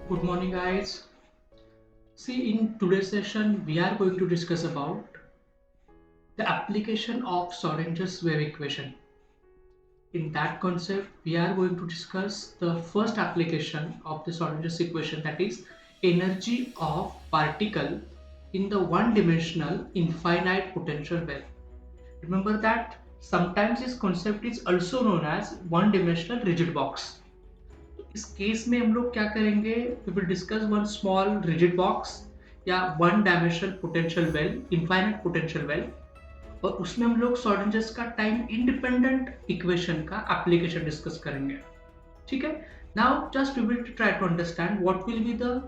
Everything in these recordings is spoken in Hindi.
Good morning, guys. See, in today's session, we are going to discuss about the application of Schrodinger's wave equation. In that concept, we are going to discuss the first application of the Schrodinger's equation, that is energy of particle in the one-dimensional infinite potential wave. Remember that sometimes this concept is also known as one-dimensional rigid box. इस केस में हम लोग क्या करेंगे, we will discuss one small rigid box या one dimensional potential well, infinite potential well, और उसमें हम लोग श्रोडिंजर्स का टाइम इंडिपेंडेंट इक्वेशन का एप्लीकेशन डिस्कस करेंगे. ठीक है. Now just we will try to understand what will be the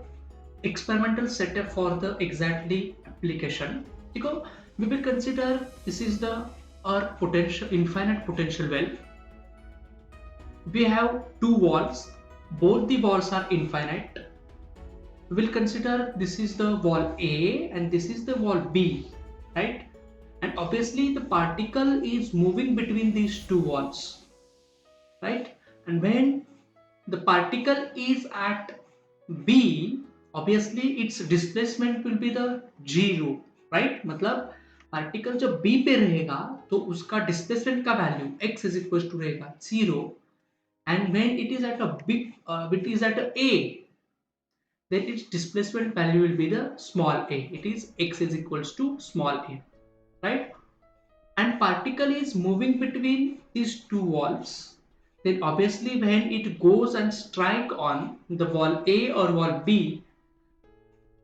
experimental setup for the exactly application. Because we will consider this is the our potential infinite potential well. We have two walls, both the walls are infinite. We will consider this is the wall A and this is the wall B, right? And obviously the particle is moving between these two walls, right? And when the particle is at B, obviously its displacement will be the zero, right? मतलब पार्टिकल जब B पे रहेगा तो उसका डिस्प्लेसमेंट का value x is equal to रहेगा 0, and when it is at a big it is at a, then its displacement value will be the small a, it is x is equals to small a, right? And particle is moving between these two walls, then obviously when it goes and strike on the wall a or wall b,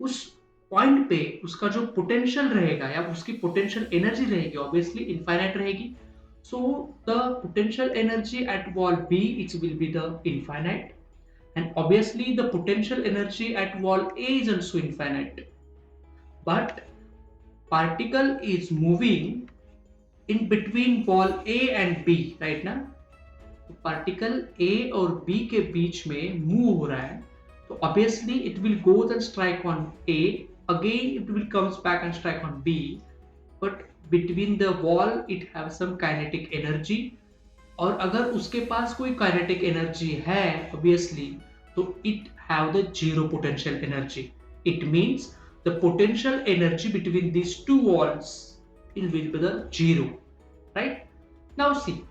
उस पॉइंट पे उसका जो पोटेंशियल रहेगा या उसकी पोटेंशियल एनर्जी रहेगी ऑब्वियसली इनफाइनाइट रहेगी. So the potential energy at wall B, it will be the infinite, and obviously the potential energy at wall A is also infinite. But particle is moving in between wall A and B, right now. तो particle A और B के बीच में move हो रहा है, तो obviously it will go and strike on A, again it will comes back and strike on B, but between the wall it have some kinetic energy. और अगर उसके पास कोई काइनेटिक एनर्जी है ऑब्वियसली, तो it have the zero potential energy. It means the potential energy between this two walls it will be the zero, right? Now see,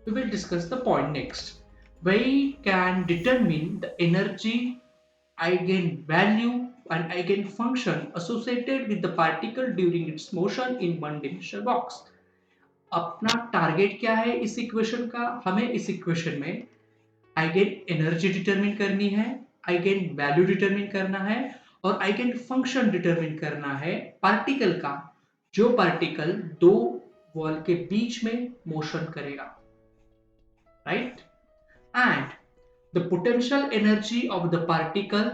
we will discuss the point next. We can determine the energy eigenvalue and eigenfunction associated with the particle during its motion in one dimensional box. अपना टारगेट क्या है इस इक्वेशन का? हमें इस इक्वेशन में आइगन एनर्जी डिटरमिन करनी है, आइगन वैल्यू डिटरमिन करना है और आइगन फंक्शन डिटरमिन करना है पार्टिकल का, जो पार्टिकल दो वॉल के बीच में मोशन करेगा, right? And the potential energy of the particle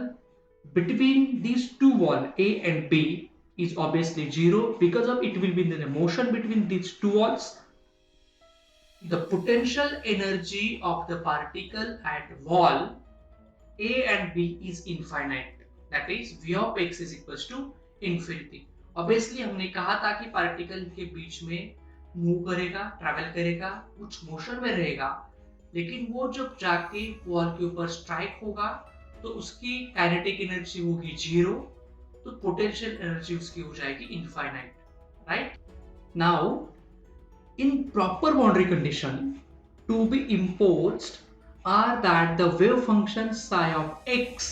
between these two walls A and B is obviously zero because of it will be in the motion between these two walls. The potential energy of the particle at wall A and B is infinite, that is v of x is equals to infinity. Obviously हमने कहा था कि पार्टिकल के बीच में मूव करेगा, ट्रैवल करेगा, कुछ मोशन में रहेगा, लेकिन वो जब जाके वॉल के ऊपर स्ट्राइक होगा तो उसकी काइनेटिक एनर्जी होगी जीरो, तो पोटेंशियल एनर्जी उसकी हो जाएगी infinite, right? Now in proper boundary condition to be imposed are that the wave function psi of x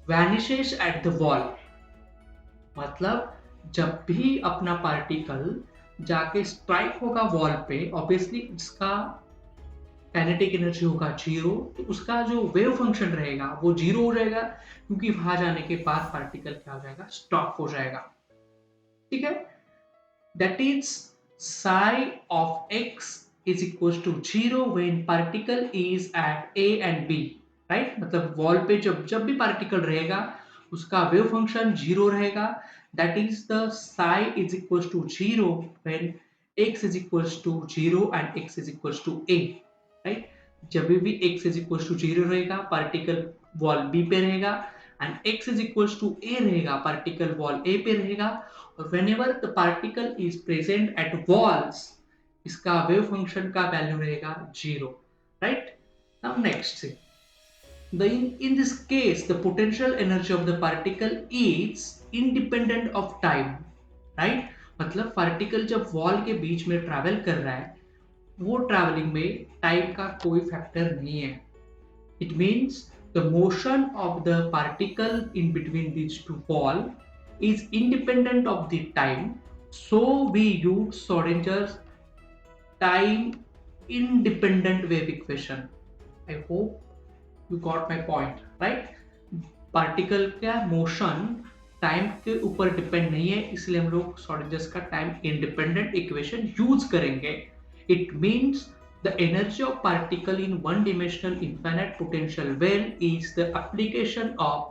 vanishes at the wall. मतलब जब भी अपना पार्टिकल जाके स्ट्राइक होगा वॉल पे, ऑब्वियसली इसका काइनेटिक एनर्जी होगा जीरो, तो उसका जो वेव फंक्शन रहेगा वो जीरो हो जाएगा, क्योंकि वहां जाने के बाद पार्टिकल क्या हो जाएगा? स्टॉप हो जाएगा. ठीक है. That is psi of x is equals to 0 when particle is at A and B, right? मतलब वॉल पे जब जब भी पार्टिकल रहेगा उसका वेव फंक्शन जीरो रहेगा. That is the psi is equals to 0 when x is equals to 0 and x is equals to A, right? जब भी x is equals to 0 रहेगा पार्टिकल वॉल B पे रहेगा, and x is equals to A रहेगा पार्टिकल वॉल A पे रहेगा. और whenever the particle is present at walls, इसका वेव फंक्शन का वैल्यू रहेगा जीरो, राइट? नाउ नेक्स्ट से then in this case the potential energy of the particle is independent of time, right? मतलब पार्टिकल जब वॉल के बीच में ट्रैवल कर रहा है, वो ट्रैवलिंग में टाइम का कोई फैक्टर नहीं है. It means the motion of the particle in between these two walls is independent of the time. So we use Schrodinger's time independent wave equation. I hope you got my point, right? Particle का मोशन टाइम के ऊपर डिपेंड नहीं है, इसलिए हम लोग श्रोडिंजर्स का टाइम इंडिपेंडेंट इक्वेशन यूज करेंगे. It means the energy of particle in one-dimensional infinite potential well is the application of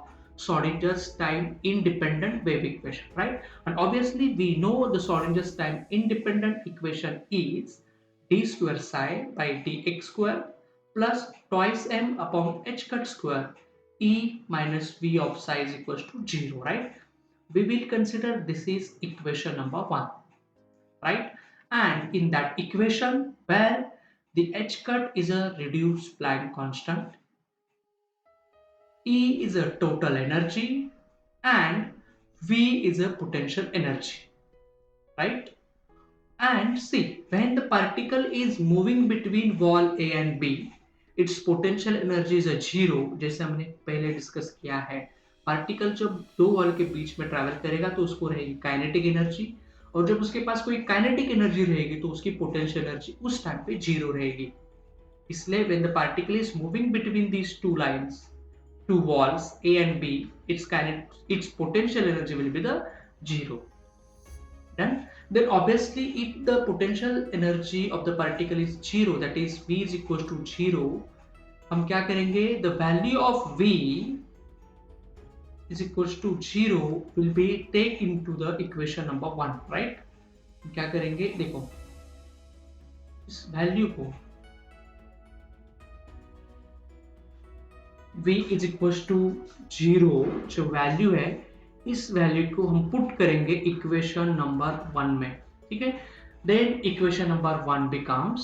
Schrodinger's time independent wave equation, right? And obviously we know the Schrodinger's time independent equation is d square psi by dx square plus twice m upon h cut square e minus v of psi is equals to 0, right? We will consider this is equation number 1, right? And in that equation where the h cut is a reduced Planck constant, E is a total energy, and V is a potential energy, right? And see, when the particle is moving between wall A and B, its potential energy is a 0. जैसे हमने पहले डिस्कस किया है, पार्टिकल जब दो वॉल के बीच में ट्रैवल करेगा तो उसको रहेगी काइनेटिक एनर्जी, और जब उसके पास कोई काइनेटिक एनर्जी रहेगी तो उसकी पोटेंशियल एनर्जी उस टाइम पे 0 रहेगी. इसलिए when the particle is moving between these two lines, two walls A and B, its potential energy will be the 0. Done. Then obviously if the potential energy of the particle is 0, that is V is equals to 0, हम क्या करेंगे, the value of V is equals to 0 will be take into the equation number 1, right? हम क्या करेंगे, देखो इस वैल्यू को v is equals to 0, जो वैल्यू है इस वैल्यू को हम पुट करेंगे इक्वेशन नंबर 1 में, ठीक है? Then equation number 1 becomes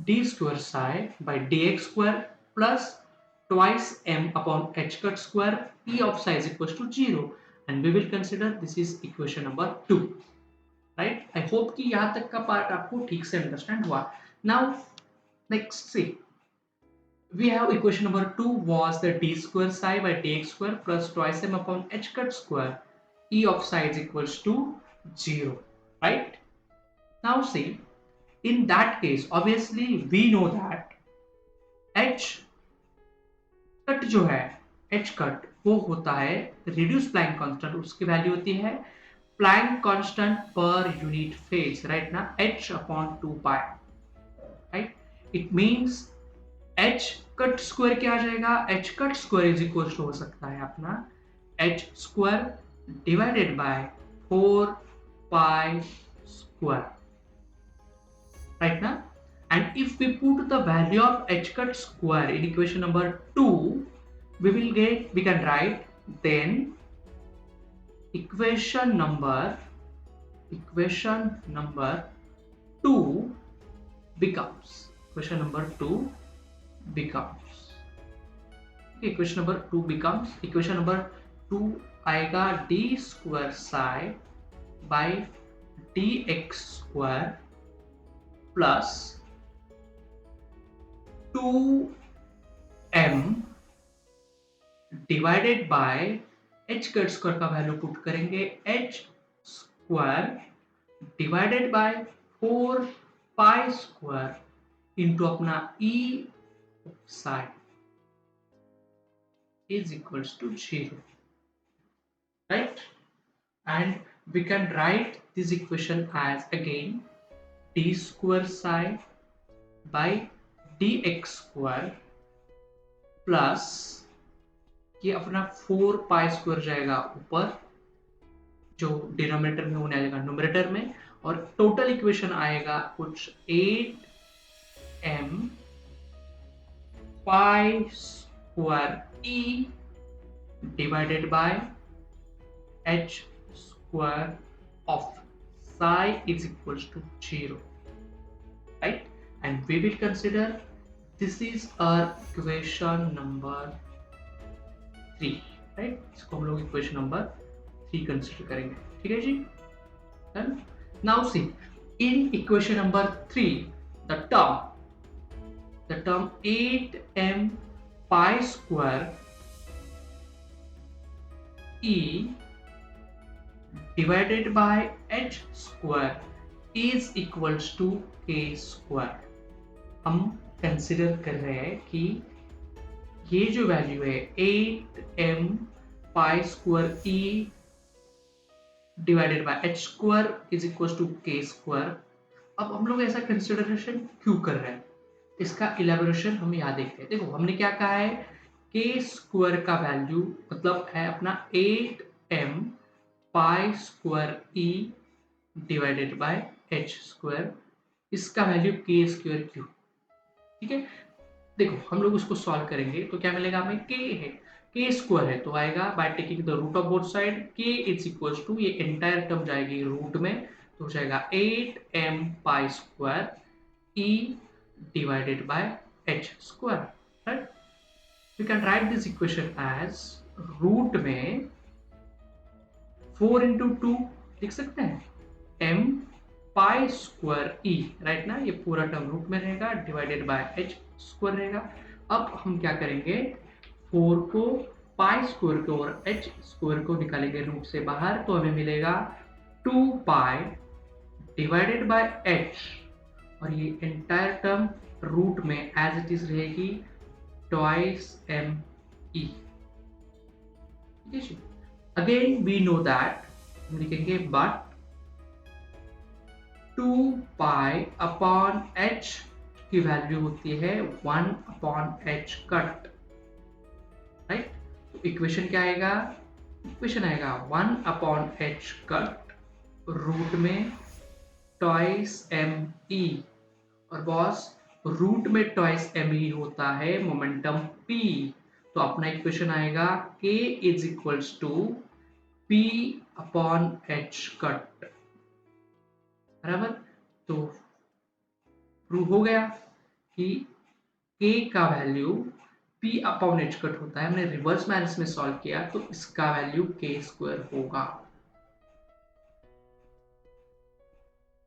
d square psi by dx square plus twice m upon h cut square e of psi is equals to 0, and we will consider this is equation number 2, right? I hope कि यहाँ तक का पार्ट आपको ठीक से अंडरस्टैंड हुआ. Now next see, we have equation number 2 was the d square psi by dx square plus twice m upon h cut square e of psi is equals to 0, right? Now see, in that case obviously we know that h cut जो है, h cut वो होता है reduced Planck constant, उसकी वैल्यू होती है Planck constant per unit phase, right? ना h upon 2 pi, right? It means h cut square क्या आ जाएगा, h cut square is equal to हो सकता है अपना h square divided by 4 pi square, right ना? And if we put the value of h cut square in equation number 2, we can write then equation number 2 becomes equation number 2 आएगा d square psi by dx square plus 2m divided by h cut square का वैल्यू पुट करेंगे h square divided by 4 pi square into अपना e psi is equals to 0, right? And we can write this equation as again d square psi by dx square plus ये अपना 4 pi square जाएगा ऊपर, जो डिनोमिनेटर में होने आएगा न्यूमरेटर में, और टोटल इक्वेशन आएगा कुछ 8m pi square e divided by h square of psi is equals to 0, right? And we will consider this is our equation number 3, right. इसको हम लोग इक्वेशन नंबर 3 कंसिडर करेंगे, ठीक है जी। Done. Now see, in equation number 3 the term 8m pi square e divided by h square is equals to k square। हम कंसिडर कर रहे हैं कि ये जो वैल्यू है 8m pi square e divided by h square is equals to k square। अब हम लोग ऐसा कंसिडरेशन क्यों कर रहे हैं, इसका इलेबोरेशन हम यहाँ देखते हैं। देखो हमने क्या कहा है, के स्क्वायर का वैल्यू मतलब है अपना 8m pi square e divided by h square, इसका वैल्यू के स्क्वायर क्यों, ठीक है। देखो हम लोग उसको सॉल्व करेंगे तो क्या मिलेगा हमें, के है, के स्क्वायर है तो आएगा by taking the root of both side, k is equals to, ये एंटायर टर्म जाएगी रूट में तो हो जाएगा 8m pi square e divided by h square, right? We can write this equation as root में 4 into 2 लिख सकते हैं m पाई स्क्वायर e, राइट ना, ये पूरा टर्म रूट में रहेगा डिवाइडेड बाय h स्क्वायर रहेगा। अब हम क्या करेंगे, 4 को पाई स्क्वायर को और h स्क्वायर को निकालेंगे रूट से बाहर तो हमें मिलेगा 2 पाई डिवाइडेड बाय h, और ये एंटायर टर्म रूट में एज इट इज रहेगी twice m e. Again we know that, हम लिखेंगे बट 2 पाई अपॉन h की वैल्यू होती है 1 अपॉन h कट, राइट। तो इक्वेशन क्या आएगा, इक्वेशन आएगा 1 अपॉन h कट रूट में ट्वाइस एम ई, और बॉस रूट में ट्वाइस एम ई होता है मोमेंटम p, तो अपना इक्वेशन आएगा k is equals to p upon h cut, बराबर। तो प्रूव हो गया कि k का value p upon h cut होता है। हमने रिवर्स मैथ्स में सॉल्व किया तो इसका वैल्यू k स्क्वायर होगा,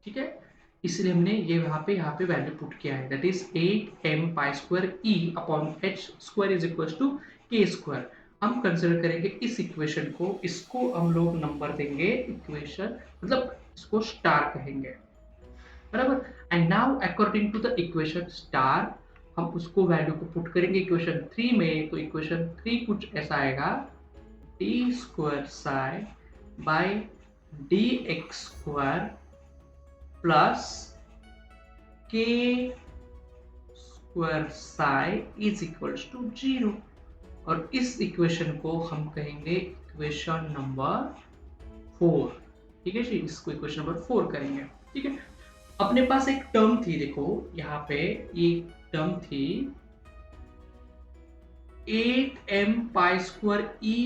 ठीक है। इसलिए हमने ये यहाँ पे वैल्यू पुट किया है, that is 8m pi square e upon h square is equal to k square. हम कंसिडर करेंगे इस इक्वेशन को, इसको हम लोग नंबर देंगे इक्वेशन, मतलब इसको स्टार कहेंगे, बराबर। And now according to the equation star हम उसको वैल्यू को पुट करेंगे इक्वेशन 3 में, तो इक्वेशन 3 कुछ ऐसा आएगा, d square psi by dx square plus k square psi is equals to 0, और इस इक्वेशन को हम कहेंगे इक्वेशन नंबर 4, ठीक है जी। इसको इक्वेशन नंबर 4 करेंगे, ठीक है। अपने पास एक टर्म थी, देखो यहाँ पे ये टर्म थी 8m pi square e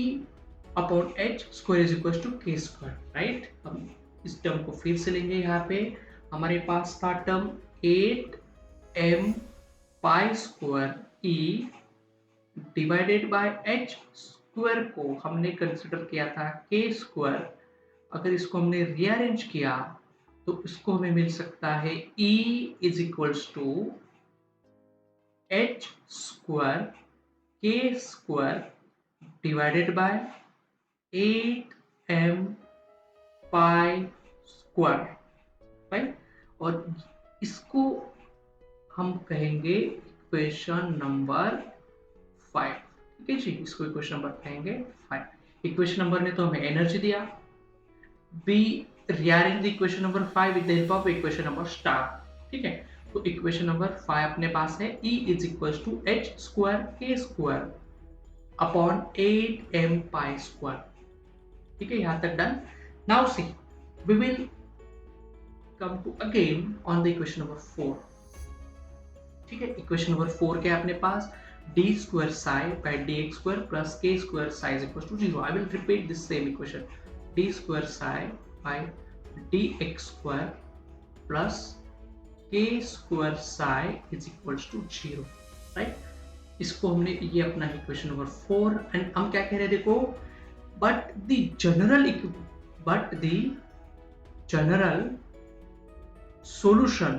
upon h square is equal to k square, right. हम इस टर्म को फिर से लेंगे, यहाँ पे हमारे पास था term 8m pi square e divided by h square को हमने कंसिडर किया था k स्क्वायर। अगर इसको हमने रीअरेंज किया तो इसको हमें मिल सकता है e is equals to h square k square divided by 8m pi square, right. और इसको हम कहेंगे इक्वेशन नंबर 5, ठीक है जी। इसको इक्वेशन नंबर कहेंगे 5। इक्वेशन नंबर ने तो हमें एनर्जी दिया, be rearrange the equation number 5 with the help of equation number star, ठीक है। तो इक्वेशन नंबर 5 अपने पास है E is equals to h square k square upon 8m pi square, ठीक है। यहाँ तक done. Now see we will come to again on the equation number 4, ठीक है। इक्वेशन नंबर 4 क्या है अपने पास, d square psi by dx square plus k square psi is equals to 0। I will repeat this same equation, d square psi by dx square plus k square psi is equals to 0। Right. इसको हमने, ये अपना इक्वेशन नंबर 4, एंड हम क्या कह रहे हैं देखो, but the general solution,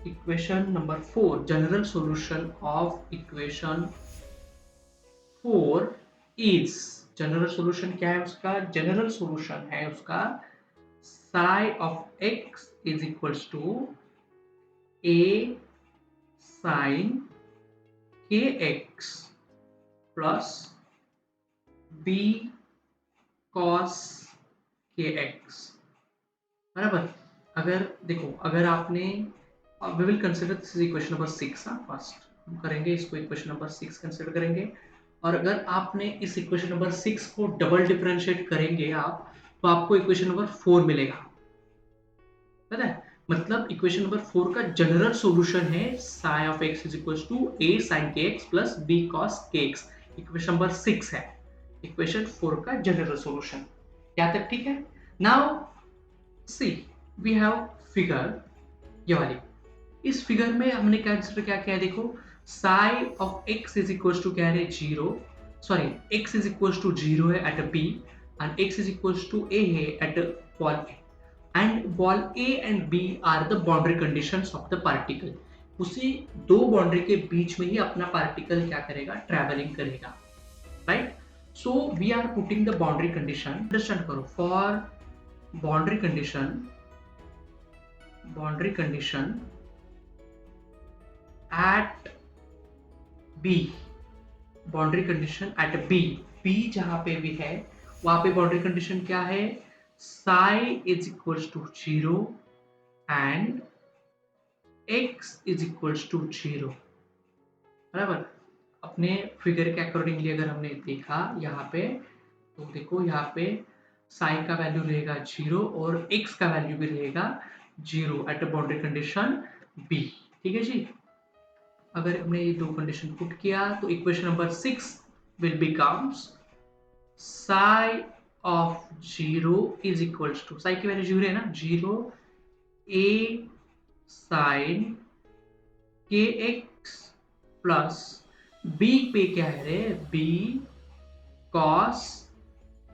equation number 4, general solution of equation 4 is, general solution क्या है उसका, जनरल सोल्यूशन है उसका psi of x is equals to a sin kx plus b cos kx, बराबर। अगर देखो, अगर आपने, we will consider this is equation number 6, first हम करेंगे इसको, इक्वेशन नंबर 6 कंसिडर करेंगे। और अगर आपने इस इक्वेशन नंबर 6 को डबल डिफरेंशिएट करेंगे आप, तो आपको इक्वेशन नंबर 4 मिलेगा, पता है। मतलब इक्वेशन नंबर 4 का जनरल सॉल्यूशन है psi of x is equals to a sin kx plus b cos kx, equation number 6 है, इक्वेशन 4 का जनरल सॉल्यूशन। यहाँ तक ठीक है। Now see we have figure, ये वाली, इस फिगर में हमने कंसिडर क्या किया है देखो, psi of x is equals to क्या है 0, sorry x is equals to 0 है at b and x is equals to a है at wall a, and wall a and b are the boundary conditions of the particle। उसी दो बाउंड्री के बीच में ही अपना पार्टिकल क्या करेगा, ट्रैवलिंग करेगा, right. So we are putting the boundary condition, understand करो, for boundary condition at B, boundary condition at B जहां पे भी है वहां पे बाउंड्री कंडीशन क्या है, psi is equals to 0 and x is equals to 0, बराबर। अपने फिगर के अकॉर्डिंगली अगर हमने देखा यहाँ पे, तो देखो यहाँ पे psi का वैल्यू रहेगा 0 और x का वैल्यू भी रहेगा 0 एट बाउंड्री कंडीशन B, ठीक है जी। अगर हमने ये दो कंडीशन पुट किया तो equation number 6 will becomes psi of 0 is equals to, psi की वैल्यू 0 है ना, 0 a sin kx plus b पे क्या है रे, b cos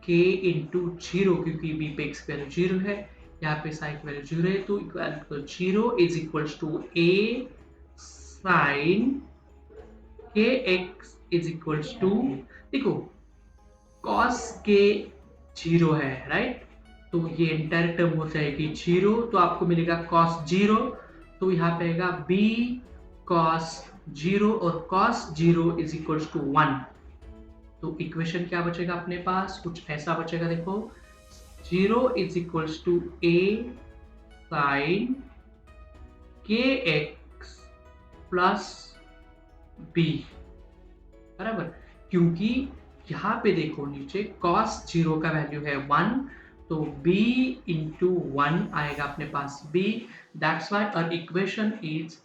k इंटू 0, क्योंकि b पे x की वैल्यू 0 है, यहाँ पे psi की वैल्यू 0 है, तो equal 0 is equals to a sin kx is equals to, देखो cos k 0 है, राइट, तो ये इंटायर टर्म हो जाएगी 0, तो आपको मिलेगा cos 0, तो यहाँ पे आएगा b cos 0 और cos 0 इज इक्वल्स टू 1, तो इक्वेशन क्या बचेगा अपने पास, कुछ ऐसा बचेगा देखो, 0 is equals to a sin kx plus b, बराबर, क्योंकि यहाँ पे देखो नीचे cos 0 का वैल्यू है 1, तो b इंटू 1 आएगा अपने पास b, that's why our equation is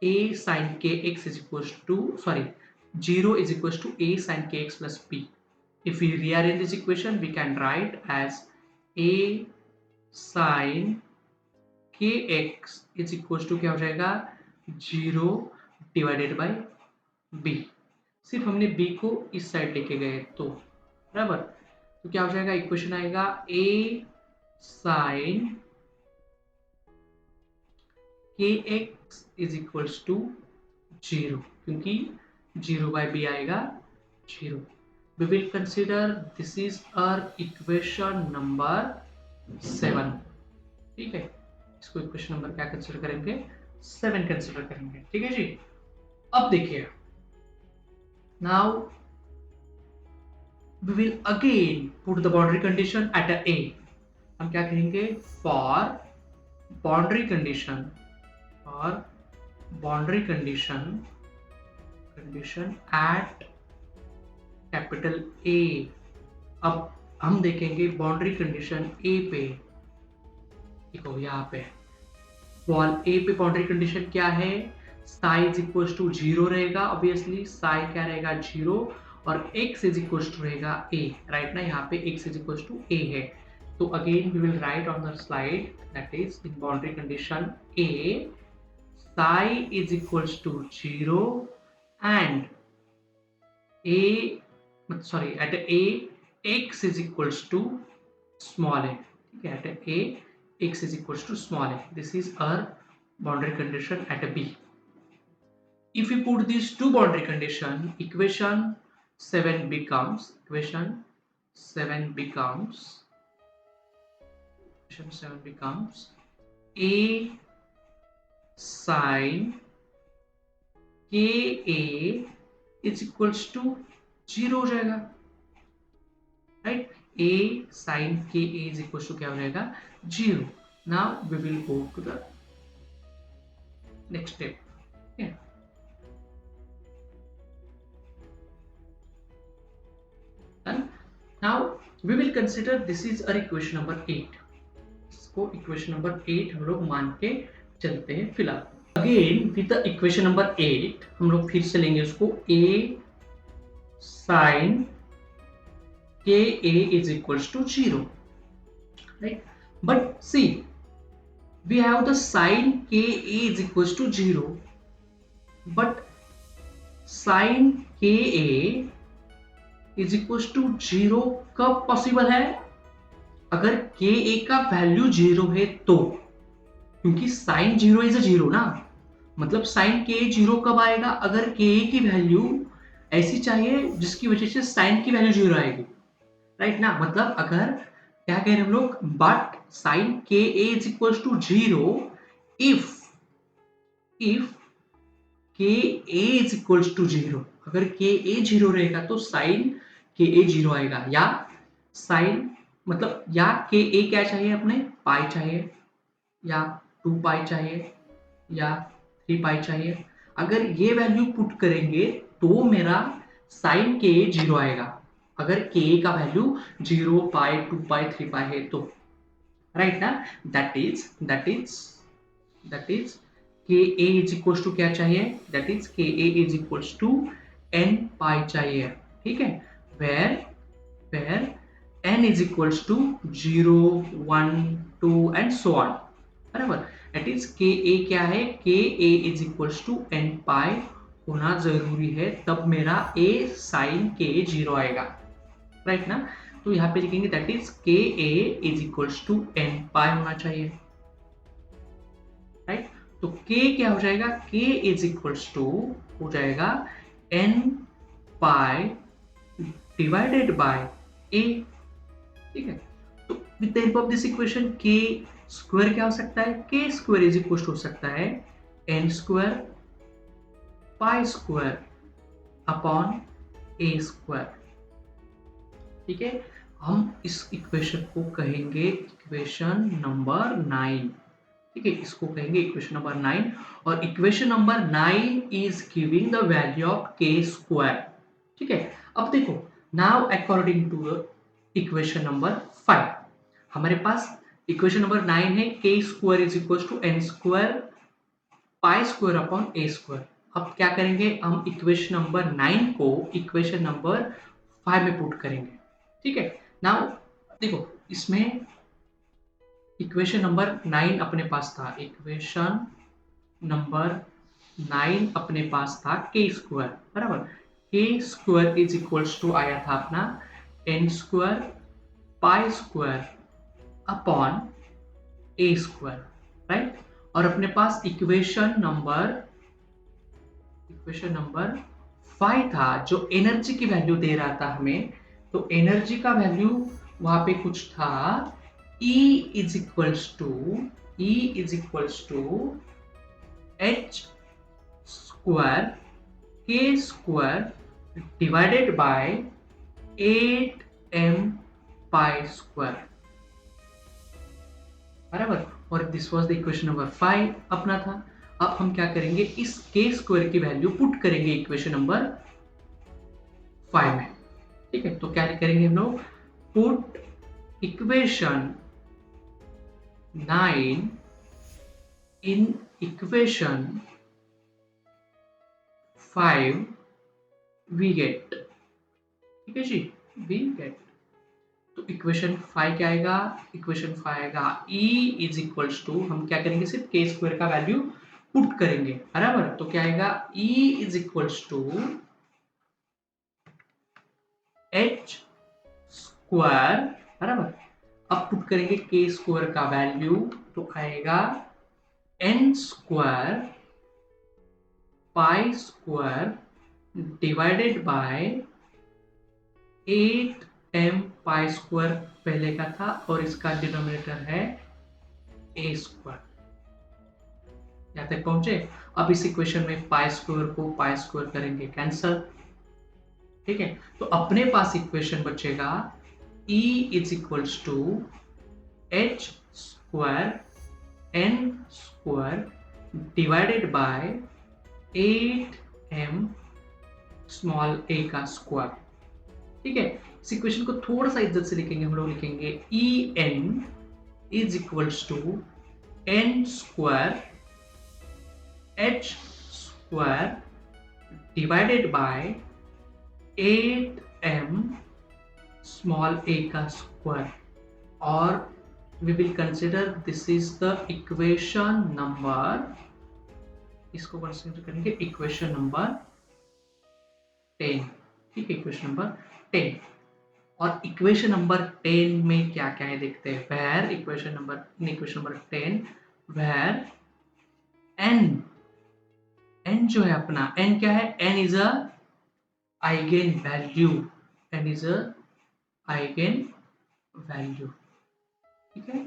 a sin kx is equals to, sorry, 0 is equals to a sin kx plus b. If we rearrange this equation, we can write as a sin kx is equals to क्या हो जाएगा, 0 डिवाइडेड बाय b, सिर्फ हमने b को इस साइड लेके गए तो, बराबर, तो क्या हो जाएगा, इक्वेशन आएगा a sin kx is equals to 0, क्योंकि 0 बाय b आएगा 0। We will consider this is our equation number 7, ठीक है, इसको इक्वेशन नंबर क्या कंसिडर करेंगे, 7 कंसिडर करेंगे, ठीक है जी। अब देखिए, now we will again put the boundary condition at a, हम क्या कहेंगे, for boundary condition at capital A। अब हम देखेंगे बाउंड्री कंडीशन A पे, देखो यहाँ पे वॉल A पे बाउंड्री कंडीशन क्या है, psi इज इक्वल टू 0 रहेगा, ऑब्वियसली psi क्या रहेगा 0, और x इज इक्वल टू रहेगा a, राइट ना, यहाँ पे x is equal to a है, तो again we will write on the slide that is in boundary condition A psi is equals to 0 and at a x is equals to small a. ठीक है, at a x is equals to small a. This is our boundary condition at a b. If we put these two boundary condition, equation 7 becomes a sin ka is equals to 0 हो जाएगा, right. a sin ka is equals to क्या हो जाएगा, 0. Now we will go to the next step. Yeah. Done. Now we will consider this is our equation number 8. इसको इक्वेशन नंबर 8 हम लोग मान के चलते हैं फिलहाल. Again with the equation number 8 हम लोग फिर से लेंगे उसको a sin ka is equals to 0, right? But see, we have the sin ka is equals to 0, but sin ka is equals to 0 कब पॉसिबल है, अगर ka का वैल्यू 0 है तो, क्योंकि sin 0 इज अ 0 ना, मतलब sin ka 0 कब आएगा, अगर ka की वैल्यू ऐसी चाहिए जिसकी वजह से sin की वैल्यू 0 आएगी, राइट ना. मतलब अगर क्या कह रहे हैं हम लोग, but sin ka is equals to 0 if ka is equals to 0. अगर ka 0 रहेगा तो sin ka 0 आएगा, या sin मतलब या ka क्या चाहिए, अपने पाई चाहिए, या 2 पाई चाहिए, या 3 पाई चाहिए. अगर ये वैल्यू पुट करेंगे तो मेरा sin ka 0 आएगा, अगर ka का वैल्यू 0 पाई 2 पाई 3 पाई है तो, राइट ना. That is ka is equals to क्या चाहिए, that is ka is equals to n pi चाहिए, ठीक है, where n is equals to 0 1 2 and so on, बराबर. दैट इज ka क्या है, ka is equals to n pi होना जरूरी है, तब मेरा a sin ka 0 आएगा, राइट ना. तो यहाँ पे लिखेंगे that is ka is equals to n pi होना चाहिए, राइट. तो k क्या हो जाएगा, k इज इक्वल्स टू हो जाएगा n pi divided by a, ठीक है. तो with the help of this equation k square क्या हो सकता है, k square is equals to हो सकता है n square pi square upon a square, ठीक है. हम इस इक्वेशन को कहेंगे इक्वेशन नंबर 9, ठीक है, इसको कहेंगे इक्वेशन नंबर 9. और equation number 9 is giving the value of k square, ठीक है. अब देखो, now according to the equation number 5 हमारे पास इक्वेशन नंबर 9 है k square is equals to n square pi square upon a square. अब क्या करेंगे, हम इक्वेशन नंबर 9 को इक्वेशन नंबर 5 में पुट करेंगे, ठीक है. नाउ देखो, इसमें इक्वेशन नंबर 9 अपने पास था, इक्वेशन नंबर 9 अपने पास था k स्क्वायर, बराबर. k square is equals to आया था अपना n square pi square upon a square, right. और अपने पास इक्वेशन नंबर 5 था जो एनर्जी की वैल्यू दे रहा था हमें. तो एनर्जी का वैल्यू वहां पे कुछ था E is equals to h square k square divided by 8m pi square, बराबर. और this was the equation number 5 अपना था. अब हम क्या करेंगे, इस k स्क्वायर की वैल्यू पुट करेंगे इक्वेशन नंबर 5 में, ठीक है. तो क्या करेंगे हम लोग, put equation 9 in equation 5 we get, ठीक है जी, वी गेट. तो इक्वेशन 5 क्या आएगा, इक्वेशन 5 आएगा E इज इक्वल्स टू, हम क्या करेंगे, सिर्फ k स्क्वायर का वैल्यू पुट करेंगे बराबर, तो क्या आएगा E is equals to h square बराबर। अब पुट करेंगे के स्क्वायर का वैल्यू, तो आएगा n square pi square divided by 8m pi square पहले का था और इसका डिनोमिनेटर है ए स्क्वायर। यहाँ तक पहुंचे। अब इस इक्वेशन में पाई स्क्वायर को पाई स्क्वायर करेंगे कैंसल, ठीक है। तो अपने पास इक्वेशन बचेगा E is equals to h square n square divided by 8m small a का स्क्वायर, ठीक है। इस इक्वेशन को थोड़ा सा इज्जत से लिखेंगे, हम लोग लिखेंगे E n is equals to n square h square divided by 8m small a का स्क्वायर, और we will consider this is the equation number, इसको कंसीडर करेंगे इक्वेशन नंबर 10, ठीक है, इक्वेशन नंबर 10। और इक्वेशन नंबर 10 में क्या क्या है देखते हैं। Where equation number 10 where n जो है अपना n क्या है, n is a eigen value, n is a eigen value, ठीक है।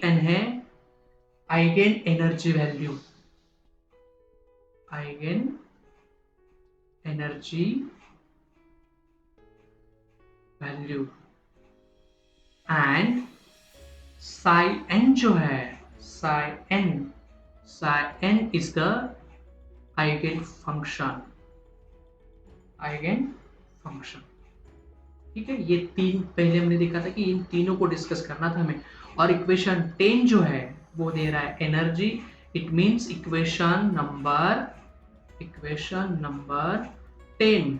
en है eigen energy value, eigen energy value, and psi n जो है psi n is the eigen function, eigen function, ठीक है। ये तीन पहले हमने देखा था कि इन तीनों को डिस्कस करना था हमें। और इक्वेशन 10 जो है वो दे रहा है energy, it means equation number 10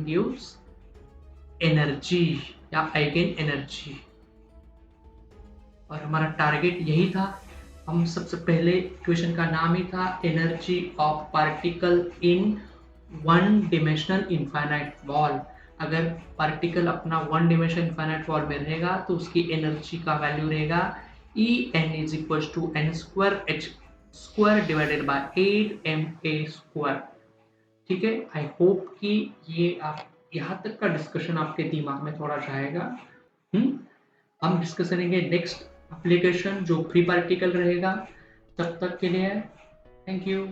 gives energy या आइगेन एनर्जी। और हमारा टारगेट यही था। हम सबसे पहले इक्वेशन का नाम ही था energy of particle in one dimensional infinite wall. अगर पार्टिकल अपना वन डिमेंशनल इनफाइनाइट वॉल में रहेगा तो उसकी एनर्जी का वैल्यू रहेगा E n is equal to n square h square divided by 8ma square, ठीक है। आई होप कि ये आप यहाँ तक का डिस्कशन आपके दिमाग में थोड़ा जाएगा। हम डिस्कस करेंगे नेक्स्ट एप्लीकेशन जो फ्री पार्टिकल रहेगा। तब तक के लिए थैंक यू।